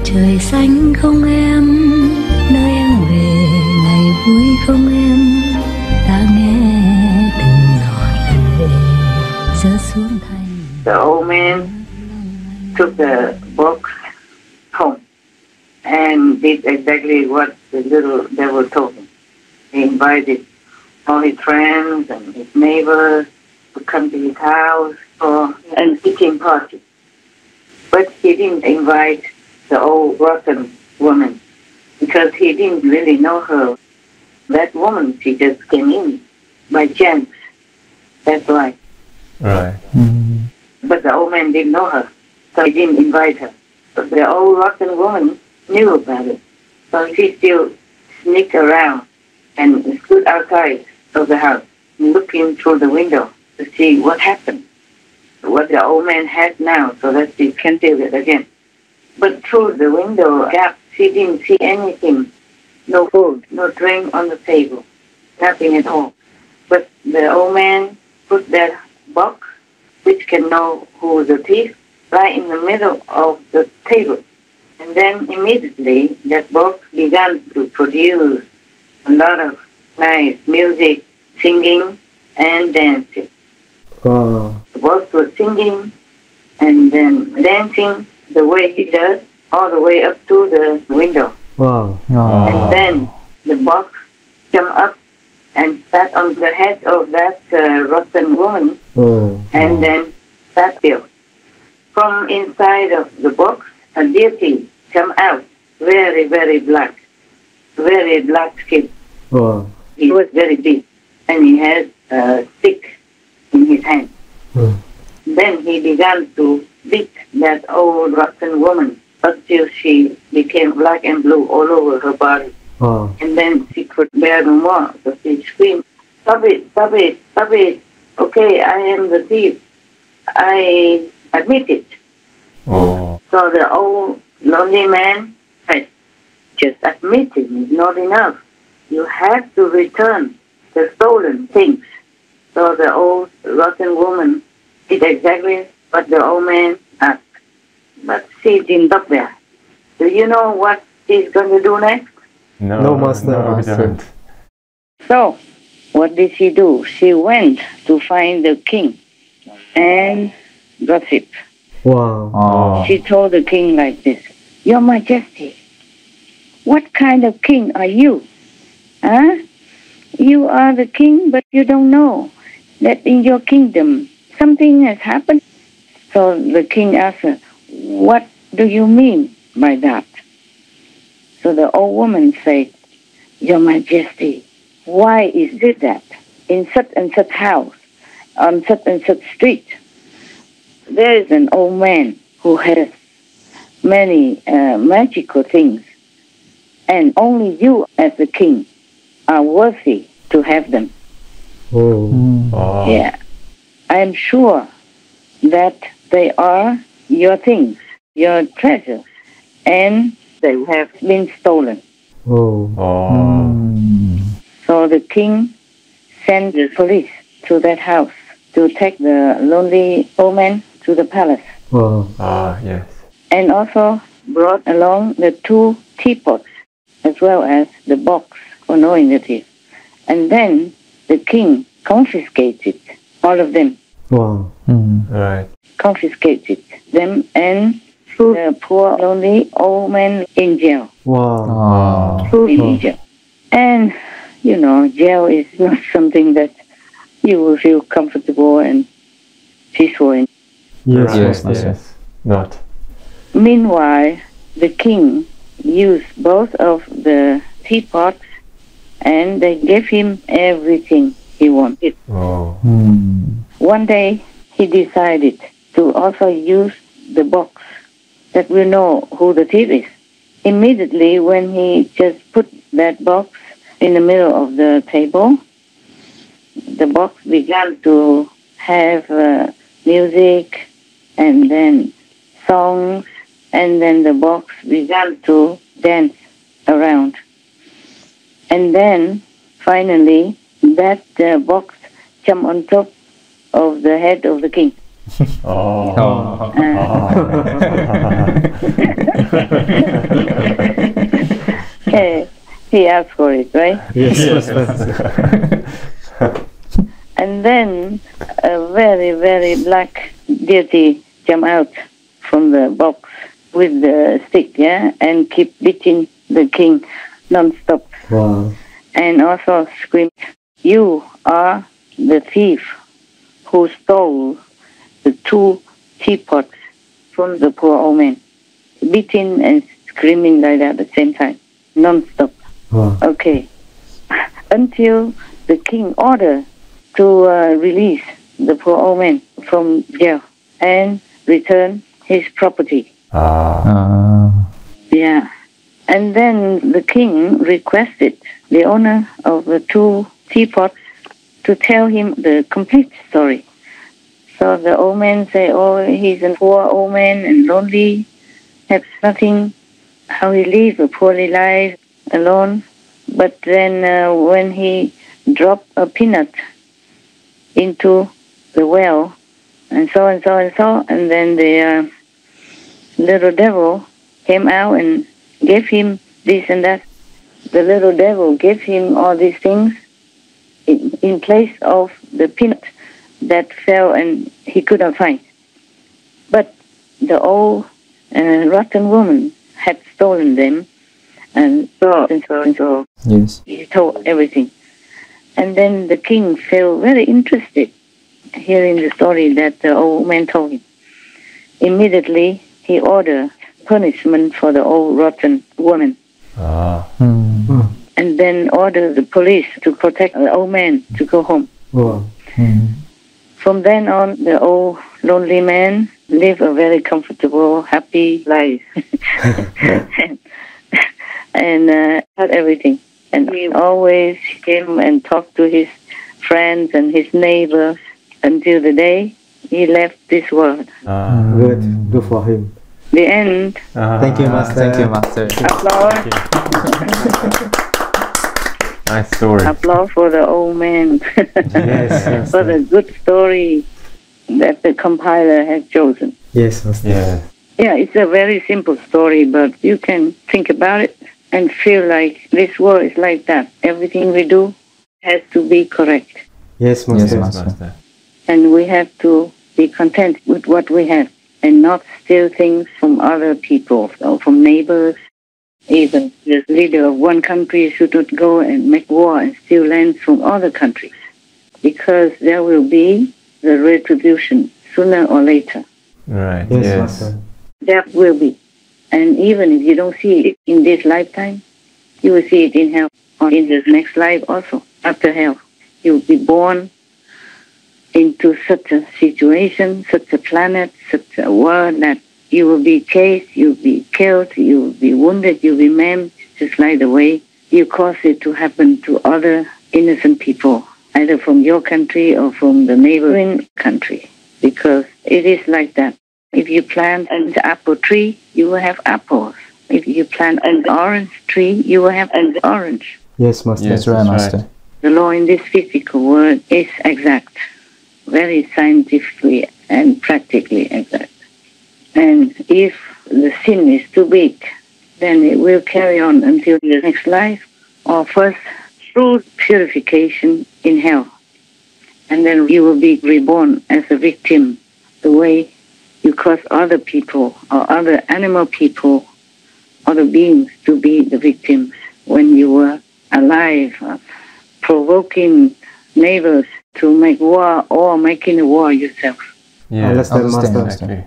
trời xanh không em, nơi em về ngày vui không em, ta nghe từng giọt lệ rơi xuống thành. The old man took the box home and did exactly what the little devil told him. He invited all his friends and his neighbors to come to his house for a eating party. But he didn't invite the old rotten woman because he didn't really know her. That woman, she just came in by chance. That's why. Right. But the old man didn't know her, so he didn't invite her. But the old rotten woman knew about it, so she still sneaked around and stood outside of the house, looking through the window to see what happened, what the old man had now, so that she can feel it again. But through the window gap, she didn't see anything, no food, no drink on the table, nothing at all. But the old man put that box, which can know who the thief, right in the middle of the table. And then immediately that box began to produce a lot of nice music, singing and dancing. The box was singing and then dancing the way he does, all the way up to the window. And then the box jumped up and sat on the head of that rotten woman and then sat still. From inside of the box, a deity come out, very, very black skin. He was very big, and he had a stick in his hand. Then he began to beat that old rotten woman until she became black and blue all over her body. And then she could bear no more, so she screamed, "Stop it, stop it, stop it. Okay, I am the thief. I admit it." So the old lonely man said, "Just admitting is not enough. You have to return the stolen things." So the old rotten woman did exactly what the old man asked. But she didn't stop there. Do you know what she's going to do next? No, Master. We don't. So, what did she do? She went to find the king and gossip. She told the king like this, "Your Majesty, what kind of king are you? Huh? You are the king, but you don't know that in your kingdom something has happened." So the king asked her, "What do you mean by that?" So the old woman said, "Your Majesty, why is it that in such and such house, on such and such street, there is an old man who has many magical things, and only you as the king are worthy to have them." Yeah, I am sure that they are your things, your treasure, and they have been stolen. So the king sent the police to that house to take the lonely old man to the palace. Yes. And also brought along the 2 teapots as well as the box for knowing the thief. And then the king confiscated all of them. Right. Confiscated them and threw the poor lonely old man in jail. Threw him in jail. And, you know, jail is not something that you will feel comfortable and peaceful in. Yes. Not. Meanwhile, the king used both of the teapots and they gave him everything he wanted. One day, he decided to also use the box that will know who the thief is. Immediately, when he just put that box in the middle of the table, the box began to have music and then songs, and then the box began to dance around. And then, finally, that box jumped on top of the head of the king. He asked for it, right? Yes. And then a very, very black deity jumped out from the box with the stick, and keep beating the king non-stop. Wow. And also screamed, "You are the thief who stole the 2 teapots from the poor old man." Beating and screaming like that at the same time, non-stop. Wow. Okay. Until the king ordered to release the poor old man from jail and return his property. Yeah. And then the king requested the owner of the 2 teapots to tell him the complete story. So the old man said, "Oh, he's a poor old man and lonely, has nothing, how he lives a poorly life alone." But then when he dropped a peanut into the well, and so, and then the little devil came out and gave him this and that. The little devil gave him all these things in place of the peanut that fell and he couldn't find. But the old rotten woman had stolen them, and so. Yes. He told everything. And then the king felt very interested hearing the story that the old man told him. Immediately, he ordered punishment for the old rotten woman. And then ordered the police to protect the old man to go home. Wow. From then on, the old lonely man lived a very comfortable, happy life. and had everything. And he always came and talked to his friends and his neighbors until the day he left this world. Good for him. The end. Thank you, Master. Thank you, Master. Applause. Nice story. Applause for the old man. Yes. For the good story that the compiler has chosen. Yes, Master. Yeah. Yeah, it's a very simple story, but you can think about it and feel like this world is like that. Everything we do has to be correct. Yes, Master. Yes, Master. And we have to be content with what we have and not steal things from other people or from neighbors. Even the leader of one country should not go and make war and steal lands from other countries, because there will be the retribution sooner or later. Right. Yes, Yes. Master. There will be. And even if you don't see it in this lifetime, you will see it in hell or in the next life also, after hell. You will be born into such a situation, such a planet, such a world that you will be chased, you will be killed, you will be wounded, you will be maimed, just like the way you cause it to happen to other innocent people, either from your country or from the neighboring country, because it is like that. If you plant an apple tree, you will have apples. If you plant an orange tree, you will have an orange. Yes, Master. That's right, Master. The law in this physical world is exact, very scientifically and practically exact. And if the sin is too big, then it will carry on until the next life, or first through purification in hell. And then you will be reborn as a victim, the way you cause other people or other animal people, other beings to be the victims when you were alive, provoking neighbors to make war or making a war yourself. Yeah. Understand, Master. Exactly.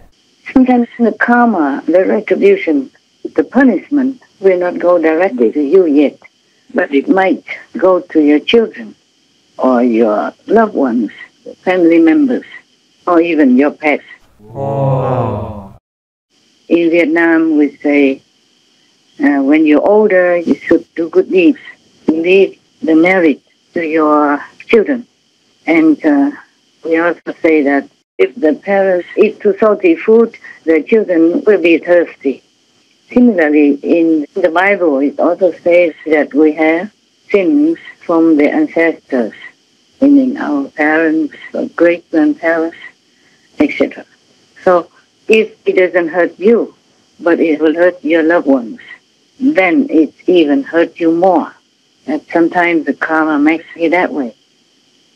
Sometimes the karma, the retribution, the punishment will not go directly to you yet, but it might go to your children or your loved ones, family members, or even your pets. Oh. In Vietnam, we say, when you're older, you should do good deeds. Leave the merit to your children. And we also say that if the parents eat too salty food, the children will be thirsty. Similarly, in the Bible, it also says that we have sins from the ancestors, meaning our parents, or great-grandparents, etc. So if it doesn't hurt you, but it will hurt your loved ones. Then it even hurts you more. And sometimes the karma makes you that way.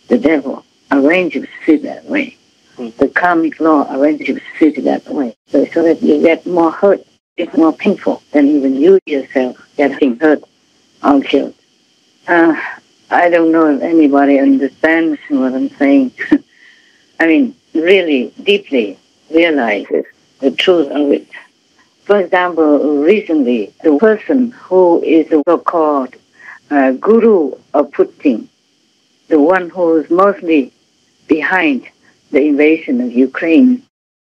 The devil arranges it that way. The karmic law arranges it that way. So that you get more hurt. It's more painful than even you yourself getting hurt or killed. I don't know if anybody understands what I'm saying. I mean, really deeply realizes the truth of it. For example, recently, the person who is the so-called guru of Putin, the one who is mostly behind the invasion of Ukraine,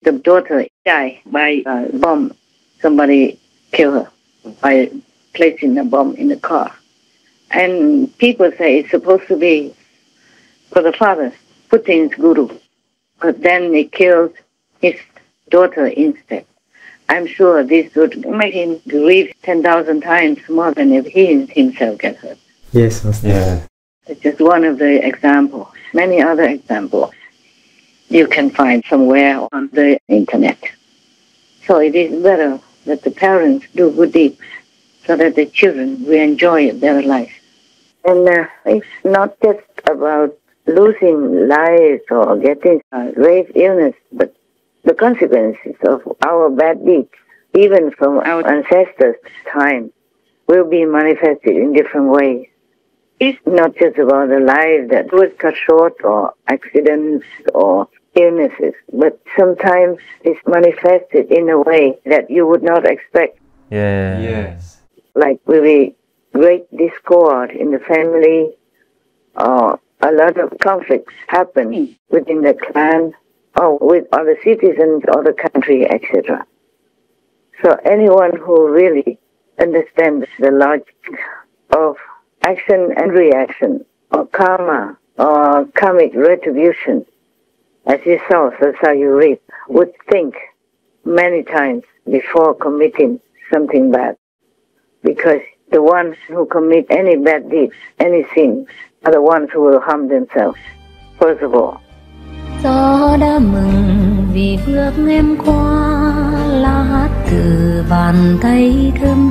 the daughter died by a bomb. Somebody killed her by placing a bomb in the car. And people say it's supposed to be for the father, Putin's guru. But then they killed his daughter instead. I'm sure this would make him grieve 10,000 times more than if he himself gets hurt. Yes, Master. Yeah. It's just one of the examples. Many other examples you can find somewhere on the internet. So it is better that the parents do good deeds so that the children will enjoy their life. And it's not just about losing lives or getting grave illness, but the consequences of our bad deeds, even from our ancestors' time, will be manifested in different ways. It's not just about the life that was cut short or accidents or illnesses, but sometimes it's manifested in a way that you would not expect. Yeah. Yes. Like with great discord in the family, or a lot of conflicts happen within the clan, or with other citizens or the country, etc. So anyone who really understands the logic of action and reaction, or karma, or karmic retribution, as you sow, so shall you reap, would think many times before committing something bad. Because the ones who commit any bad deeds, any sin, are the ones who will harm themselves, first of all. Gió đã mừng vì bước em qua, lá hát từ bàn tay thơm